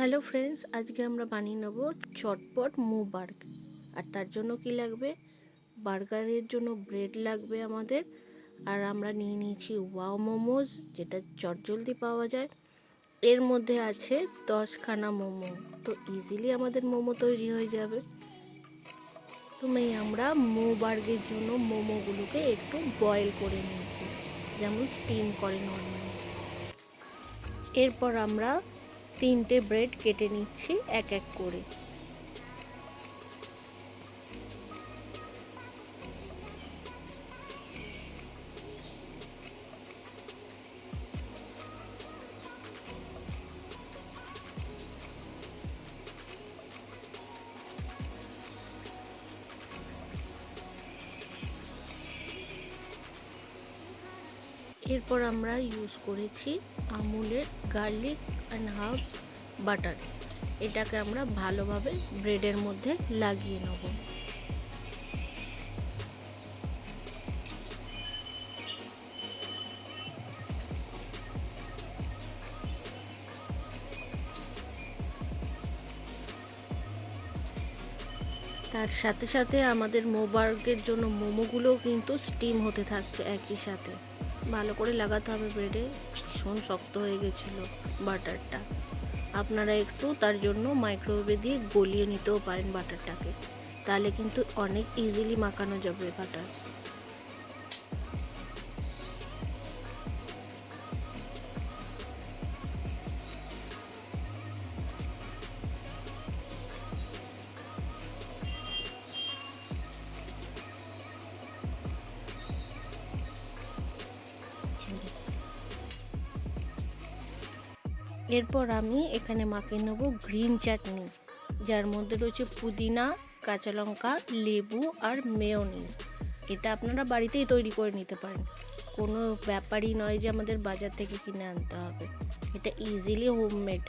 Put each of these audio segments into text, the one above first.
Hello friends, আজকে আমরা বানিয়ে নেব চটপট বার্গ। আর তার জন্য কি লাগবে? বার্গারের জন্য ব্রেড লাগবে আমাদের। আর আমরা নিয়ে নিয়েছি ওয়াও মোমোজ, যেটা চটজলদি পাওয়া যায়। এর মধ্যে আছে 10খানা মোমো, তো ইজিলি আমাদের মোমো তৈরি হয়ে যাবে। আমরা বার্গের জন্য মোমোগুলোকে একটু বয়েল করে নিয়েছি, যেমন স্টিম করে নর্মালি। এরপর আমরা 3টে ব্রেড কেটে নিচ্ছি এক এক করে। এরপর আমরা ইউজ করেছি আমুলের গার্লিক অ্যান্ড হার্বস বাটার। এটাকে আমরা ভালোভাবে ব্রেডের মধ্যে লাগিয়ে নেব। তার সাথে সাথে আমাদের মোবার্গের জন্য মোমোগুলোও কিন্তু স্টিম হতে থাকছে একই সাথে। ভালো করে লাগাতে হবে ব্রেডে, ভীষণ শক্ত হয়ে গেছিলো বাটারটা। আপনারা একটু তার জন্য মাইক্রোওয়েভে দিয়ে গলিয়ে নিতেও পারেন বাটারটাকে, তাহলে কিন্তু অনেক ইজিলি মাখানো যাবে বাটার। এরপর আমি এখানে মাখিয়ে নেব গ্রিন চাটনি, যার মধ্যে রয়েছে পুদিনা, কাঁচা লঙ্কা, লেবু আর মেয়োনিজ। এটা আপনারা বাড়িতেই তৈরি করে নিতে পারেন, কোনো ব্যাপারই নয় যে আমাদের বাজার থেকে কিনে আনতে হবে। এটা ইজিলি হোমমেড।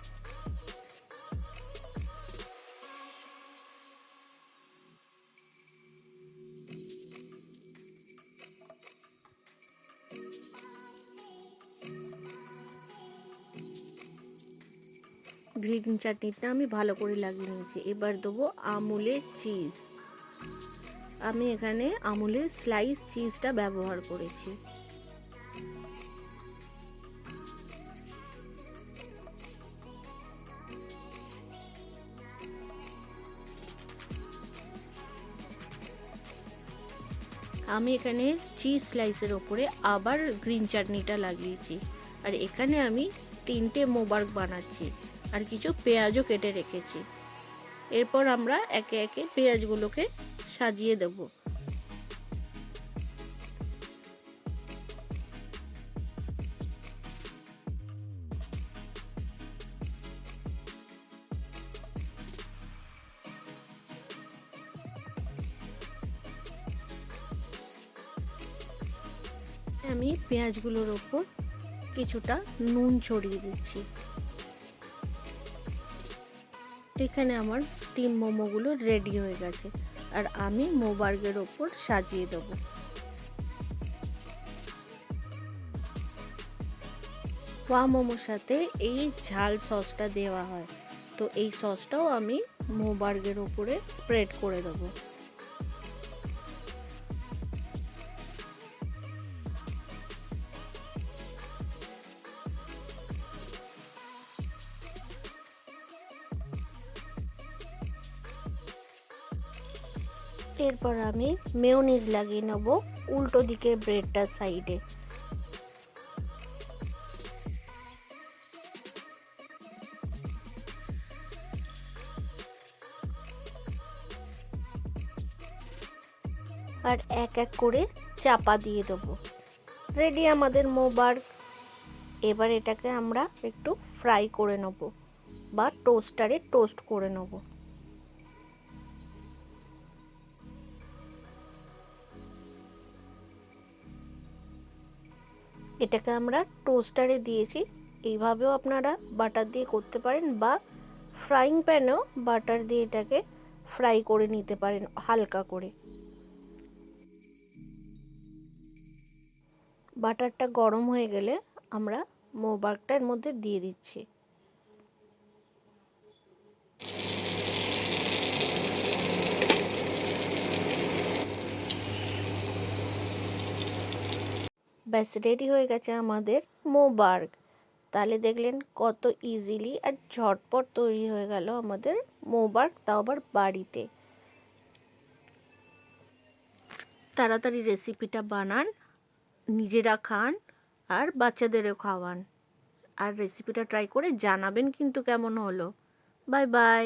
গ্রিন চাটনিটা আমি ভালো করে লাগিয়ে নিয়েছি। এবার দেবো আমুলের চিজ। আমি এখানে আমুলের স্লাইস চিজটা ব্যবহার করেছি। আমি এখানে চিজ স্লাইসের ওপরে আবার গ্রিন চাটনিটা লাগিয়েছি। আর এখানে আমি 3টে মোবার্গ বানাচ্ছি, আর কিছু পেঁয়াজও কেটে রেখেছি। এরপর আমরা একে একে পেঁয়াজগুলোকে সাজিয়ে দেব। আমি পেঁয়াজগুলোর ওপর কিছুটা নুন ছড়িয়ে দিচ্ছি। এখানে আমার স্টিম মোমোগুলো রেডি হয়ে গেছে, আর আমি মোবার্গের ওপর সাজিয়ে দেব। ওয়া মোমোর সাথে এই ঝাল সসটা দেওয়া হয়, তো এই সসটাও আমি মোবার্গের ওপরে স্প্রেড করে দেবো। এরপর আমি মেয়োনিজ লাগিয়ে নেব উল্টো দিকের ব্রেডটার সাইডে। আর এক এক করে চাপা দিয়ে দেবো। রেডি আমাদের মোবার্গ। এবার এটাকে আমরা একটু ফ্রাই করে নেব বা টোস্টারে টোস্ট করে নেব। এটাকে আমরা টোস্টারে দিয়েছি। এইভাবেও আপনারা বাটার দিয়ে করতে পারেন, বা ফ্রাইং প্যানেও বাটার দিয়ে এটাকে ফ্রাই করে নিতে পারেন হালকা করে। বাটারটা গরম হয়ে গেলে আমরা মোবার্গটার মধ্যে দিয়ে দিচ্ছি। ব্যাস রেডি হয়ে গেছে আমাদের মোবার্গ। তাহলে দেখলেন কত ইজিলি আর ঝটপট তৈরি হয়ে গেল আমাদের মোবার্গ, তাও আবার বাড়িতে। তাড়াতাড়ি রেসিপিটা বানান, নিজেরা খান আর বাচ্চাদেরও খাওয়ান। আর রেসিপিটা ট্রাই করে জানাবেন কিন্তু কেমন হলো। Bye bye.